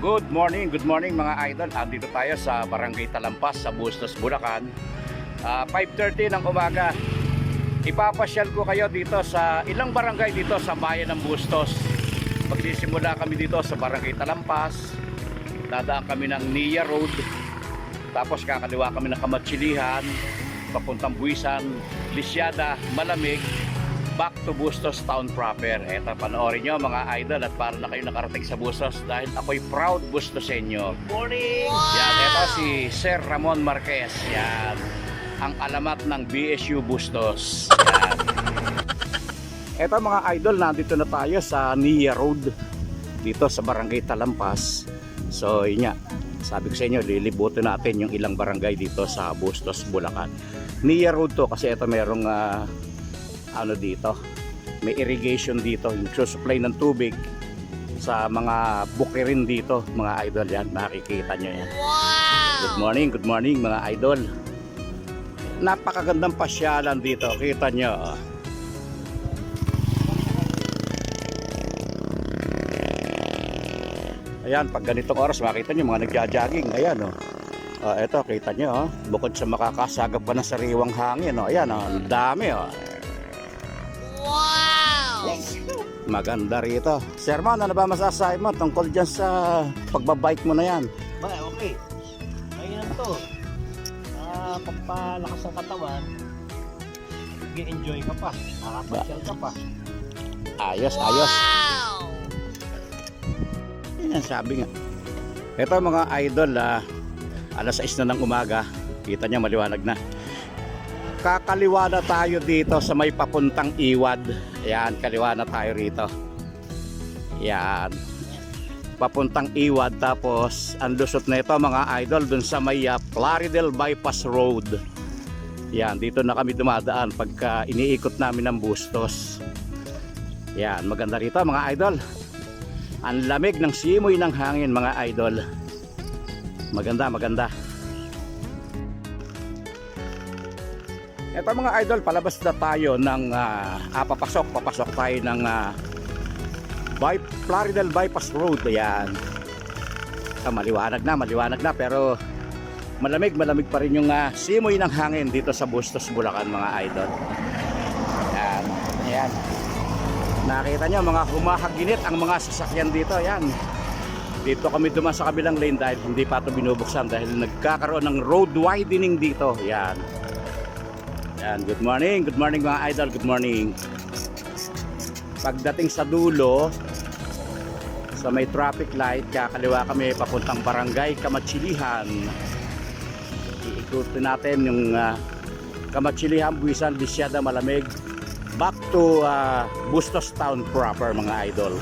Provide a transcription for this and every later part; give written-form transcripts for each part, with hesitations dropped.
Good morning mga idol. Andito tayo sa Barangay Talampas sa Bustos, Bulacan. 5:30 ng umaga. Ipapasyal ko kayo dito sa ilang barangay dito sa bayan ng Bustos. Magsisimula kami dito sa Barangay Talampas. Dadaan kami ng Nia Road. Tapos kakaliwa kami ng Kamatsilihan, papuntang Buisan, Lisyada, Malamig, back to Bustos Town proper. Eto, panoorin nyo mga idol at para na kayo nakarating sa Bustos dahil ako'y proud Bustosenyo. Morning! Wow! Yan, eto si Sir Ramon Marquez. Yan, ang alamat ng BSU Bustos. Yan. Eto mga idol, nandito na tayo sa Nia Road dito sa Barangay Talampas. So yun nga, sabi ko sa inyo, lilibutin natin yung ilang barangay dito sa Bustos, Bulacan. Nia Road to kasi ito merong ano dito, may irrigation dito, yung supply ng tubig sa mga bukirin dito mga idol. Yan, makikita nyo yan. Wow! Good morning mga idol. Napakagandang pasyalan dito, kita nyo. Ayan, pag ganitong oras makita nyo mga nagja-jogging. Ayan o. Eto, kita nyo. Bukod sa makakasagap pa ng sariwang hangin. Ayan o, ang dami o. Wow! Maganda rito. Sir Man, ano ba masasabi mo tungkol dyan sa pagbabike mo na yan? Ba, okay. Ayun to. Pagpalakas ng katawan, mag-enjoy ka pa. Nakakapasyal ka pa. Ayos, ayos. Yan, sabi nga. Ito mga idol, alas 6 na ng umaga. Kita niya maliwanag na. Kakaliwa na tayo dito sa may papuntang Iwad. Yan, kaliwa na tayo rito. Yan. Papuntang Iwad, tapos ang lusot na ito mga idol dun sa may Plaridel Bypass Road. Yan, dito na kami dumadaan pagka iniikot namin ng Bustos. Yan, maganda rito mga idol. Ang lamig ng simoy ng hangin mga idol. Maganda, maganda. Ito mga idol, palabas na tayo ng papasok tayo ng Plaridel Bypass Road. Ayan. Maliwanag na pero malamig pa rin yung simoy ng hangin dito sa Bustos, Bulacan mga idol. Ayan. Ayan. Nakita nyo mga humahaginit ang mga sasakyan dito. Ayan. Dito kami dumaan sa kabilang lane dahil hindi pa ito binubuksan dahil nagkakaroon ng road widening dito. Ayan. Ayan. Good morning mga idol. Good morning. Pagdating sa dulo sa may traffic light, kakaliwa kami papuntang Barangay Kamatsilihan. Iikutin natin yung Kamatsilihan, Buisan, Lisyada, Malamig, back to Bustos Town proper mga idol.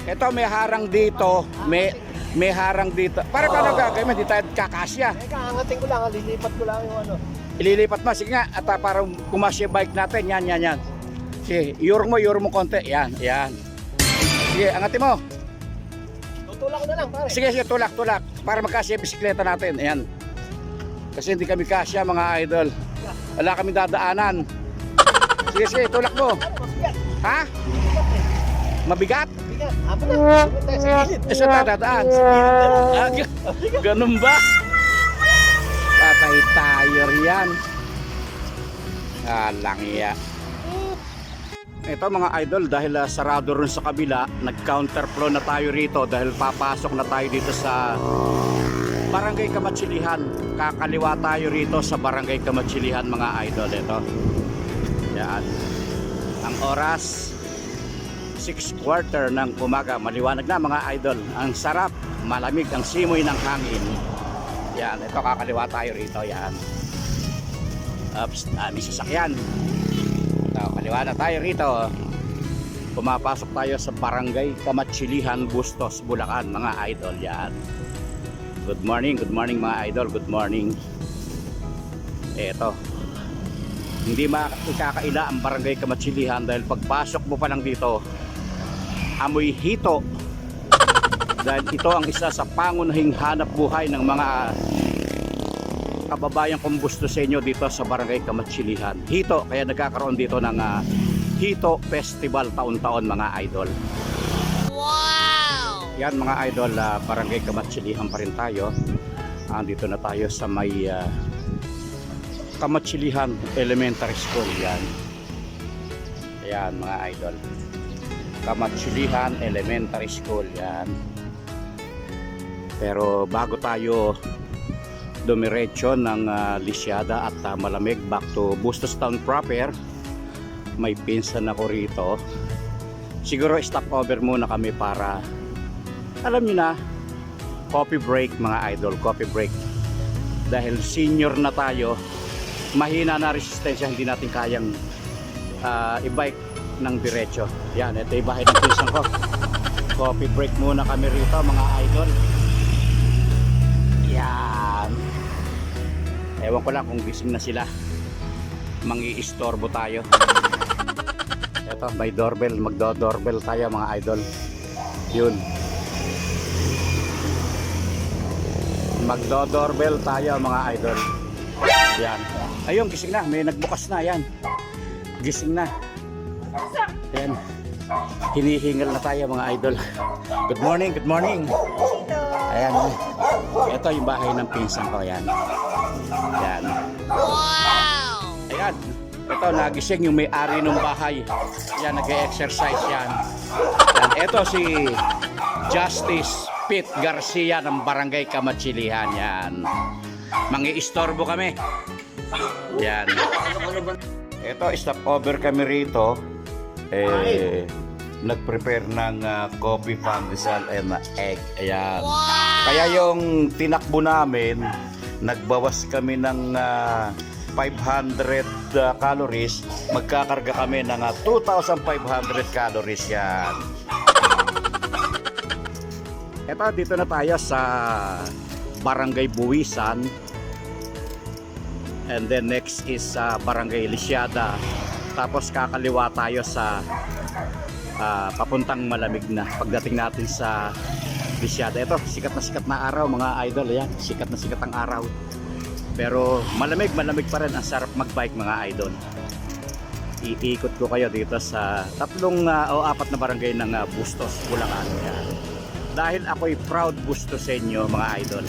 Ito may harang dito, may harang dito. Para paano gagawin? Hindi tayo kakasya. Kaangatin ko lang, lilipat ko lang yung ano. Ililipat mo, sige nga, at para kumasya bike natin. Yan. Sige, yurong mo konti. Yan. Sige, angatin mo. Tutulak ko na lang pare. Sige, tulak. Para magkasya yung bisikleta natin. Ayan. Kasi hindi kami kasya mga idol. Wala kami dadaanan. Sige, tulak mo. Ha? Mabigat? Bigat. Apo na. Isa tayo dadaan. Ganun ba? Patay tayo riyan. Alang iya. Ito mga idol, dahil sarado rin sa kabila, nag-counterflow na tayo rito dahil papasok na tayo dito sa Barangay Kamatsilihan. Kakaliwa tayo rito sa Barangay Kamatsilihan mga idol. Ito. Yan. Ang oras 6:15 ng umaga. Maliwanag na mga idol. Ang sarap, malamig ang simoy ng hangin. Yan, ito kakaliwa tayo rito. Yan. Oops, may sasakyan. Kaliwa na tayo rito. Pumapasok tayo sa Barangay Kamatsilihan, Bustos, Bulacan mga idol. Yan. Good morning mga idol. Good morning. Eto. Hindi makakaila ang Barangay Kamatsilihan dahil pagpasok mo pa lang dito, amoy hito. Dahil ito ang isa sa pangunahing hanap buhay ng mga kababayan kong Bustosenyo dito sa Barangay Kamatsilihan. Hito, kaya nagkakaroon dito ng Hito Festival taon-taon mga idol. Wow! Yan mga idol, barangay Kamatsilihan pa rin tayo. Andito na tayo sa may Kamatsilihan Elementary School. Yan. Ayan mga idol. Kamatsilihan Elementary School. Yan. Pero bago tayo dumiretso ng Lisyada at Malamig back to Bustos Town proper, may pinsan ako rito. Siguro stop over muna kami para, alam niyo na, coffee break mga idol, coffee break. Dahil senior na tayo, mahina na resistensya, hindi natin kayang i-bike ng diretso. Yan, ito yung bahay ng pinsan ko. Coffee break muna kami rito mga idol. Yan. Ewan ko lang kung gising na sila. Mangi-istorbo tayo. Ito, may doorbell, magdo-doorbell tayo mga idol. Yun. Magdo-doorbell tayo mga idol. Yan. Ayun, gising na. May nagbukas na. Yan. Gising na. Yan. Hinihingal na tayo mga idol. Good morning, good morning. Ayan. Ito yung bahay ng pinsan ko. Yan. Yan. Wow! Ayan. Ito, nagising yung may-ari ng bahay. Yan, nag-exercise yan. Yan. Ito si Justice Pete Garcia ng Barangay Kamatsilihan. Yan. Mangi-istorbo kami. Yan. Ito, stop over kami rito. Nag-prepare ng coffee, pandesal, and egg. Ayan. Kaya yung tinakbo namin, nagbawas kami ng 500 calories. Magkakarga kami ng 2,500 calories. Yan. Ito, dito na tayo sa Barangay Buwisan. And then next is Barangay Lisyada. Tapos kakaliwa tayo sa papuntang Malamig na. Pagdating natin sa Lisyada, ito, sikat na araw mga idol. Yan, sikat ang araw. Pero malamig pa rin. Ang sarap magbike mga idol. Iikot ko kayo dito sa tatlong o apat na barangay ng Bustos, Bulacan. Yan. Dahil ako'y proud Bustosenyo mga idol.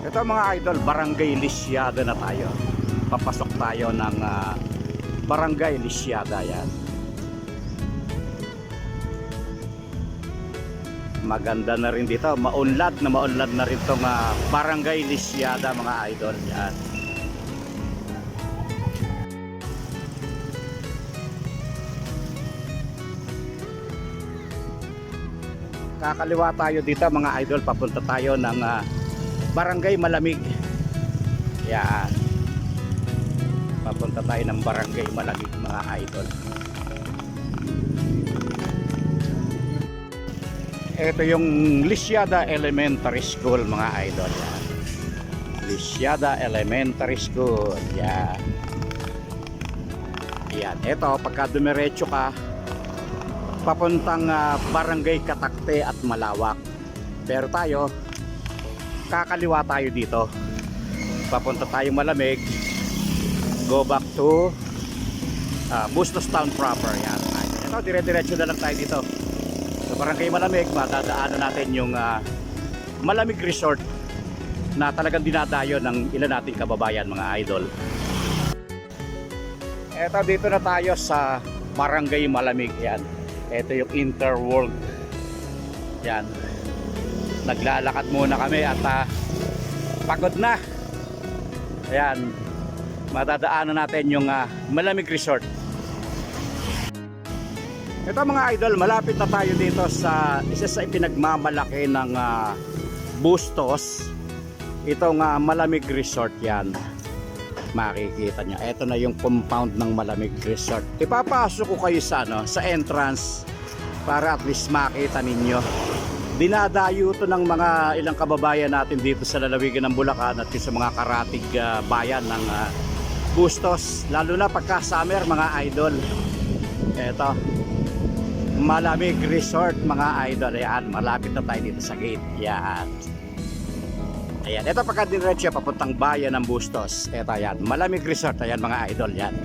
Ito mga idol, Barangay Lisyada na tayo. Papasok tayo ng Barangay Lisyada. Yan. Maganda na rin dito. Maunlad na rin itong Barangay Lisyada mga idol. Yan. Kakaliwa tayo dito mga idol. Papunta tayo ng Barangay Malamig. Yan. Papunta tayo ng Barangay Malamig mga idol. Ito yung Lisyada Elementary School mga idol. Yan. Lisyada Elementary School. Yan. Yan. Ito, pagka dumiretso ka, papuntang Barangay Katakte at Malawak. Pero tayo, kakaliwa tayo dito. Papunta tayo Malamig. Go back to Bustos Town proper. Yan. Ito, dire-diretso na lang tayo dito. Sa Barangay Malamig, madadaanan natin yung Malamig Resort na talagang dinadayo ng ilan nating kababayan mga idol. Ito, dito na tayo sa Barangay Malamig. Yan. Ito yung Interworld. Yan. Naglalakad muna kami at pagod na. Ayan. Madadaanan natin yung Malamig Resort. Ito mga idol, malapit na tayo dito sa isa sa ipinagmamalaki ng Bustos. Itong Malamig Resort. Yan. Makikita nyo. Ito na yung compound ng Malamig Resort. Ipapasok ko kayo sa, sa entrance para at least makita ninyo. Dinadayo ito ng mga ilang kababayan natin dito sa lalawigan ng Bulacan at sa mga karatig bayan ng Bustos. Lalo na pagka summer mga idol. Ito. Malamig Resort mga idol. Ayan. Malapit na tayo dito sa gate. Ayan. Ayan, ito pagka diretso papuntang bayan ng Bustos. Ito yan, Malamig Resort. Ayan mga idol, yan.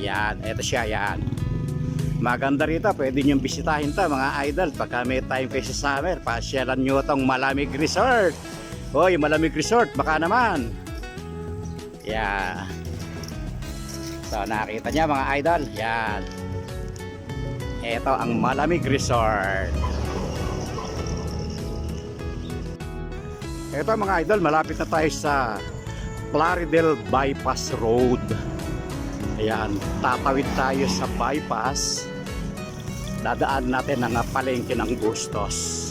Yan, ito siya, yan. Maganda rito, pwede nyo bisitahin to mga idol. Pagka may time kayo sa summer, pasyalan nyo itong Malamig Resort. Hoy, Malamig Resort, baka naman. Yeah. So nakita niya mga idol, yan. Ito ang Malamig Resort. Ito mga idol, malapit na tayo sa Plaridel Bypass Road. Ayan, tatawid tayo sa bypass. Dadaan natin ang palengke ng Bustos.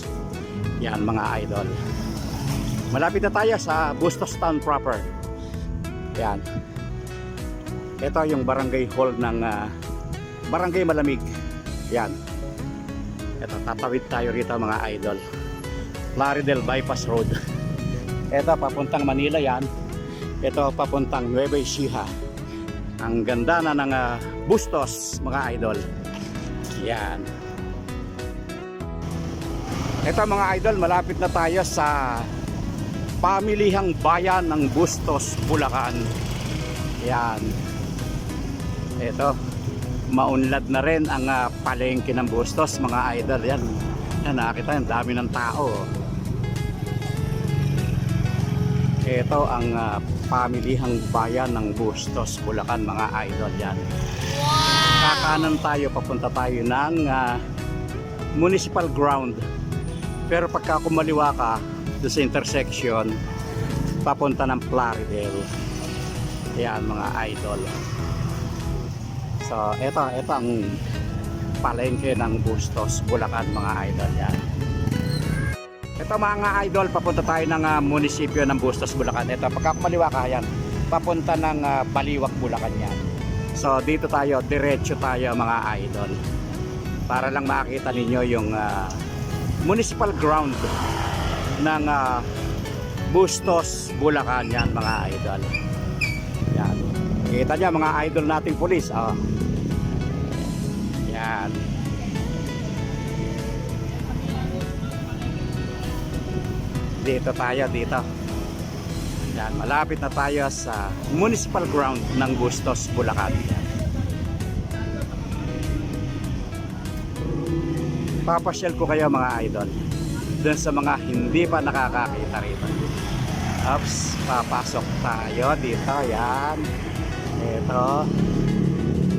Yan mga idol. Malapit na tayo sa Bustos Town proper. Yan. Ito yung barangay hall ng Barangay Malamig. Yan. Ito, tatawid tayo rito mga idol. Plaridel Bypass Road. Ito, papuntang Manila yan. Ito, papuntang Nueva Ecija. Ang ganda na ng Bustos mga idol. Yan. Ito mga idol, malapit na tayo sa pamilihang bayan ng Bustos, Bulacan. Yan. Ito, maunlad na rin ang palengke ng Bustos mga idol. Yan. Yan, nakakita yung dami ng tao. Ito ang pamilihang bayan ng Bustos, Bulacan mga idol. Yan. Kakanan tayo, papunta tayo ng municipal ground. Pero pagka kumaliwa ka doon sa intersection, papunta ng Plaridel. Yan mga idol. So ito ang palengke ng Bustos, Bulacan mga idol. Yan. Ito mga idol, papunta tayo ng munisipyo ng Bustos, Bulacan. Ito, pagka kumaliwa ka yan, papunta ng Baliwak, Bulacan yan. So dito tayo, diretso tayo mga idol. Para lang makita ninyo yung municipal ground ng Bustos, Bulacan yan mga idol. Yan. Kita nyo mga idol nating pulis. Oh. Yan. Dito tayo, dito. Yan, malapit na tayo sa municipal ground ng Bustos, Bulacan. Papasyal ko kayo mga idol dun sa mga hindi pa nakakakita rito. Oops, papasok tayo dito. Yan.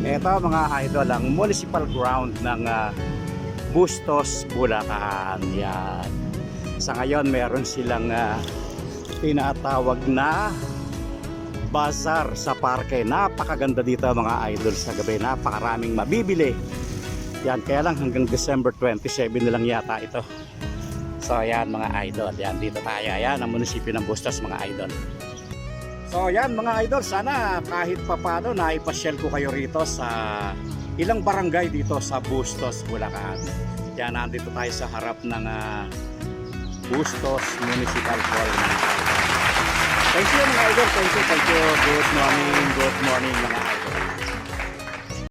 Ito mga idol, ang municipal ground ng Bustos, Bulacan. Yan. Sa ngayon meron silang tinatawag na bazaar sa parke. Napakaganda dito mga idol sa gabi. Napakaraming mabibili. Yan, kaya lang hanggang December 27 na lang yata ito. So yan mga idol, yan dito tayo. Yan ang munisipyo ng Bustos mga idol. So yan mga idol, sana kahit papano naipasyal ko kayo rito sa ilang barangay dito sa Bustos, Bulacan. Yan, nandito tayo sa harap ng Bustos Municipal Hall. Thank you mga idol, thank you. Good morning mga idol.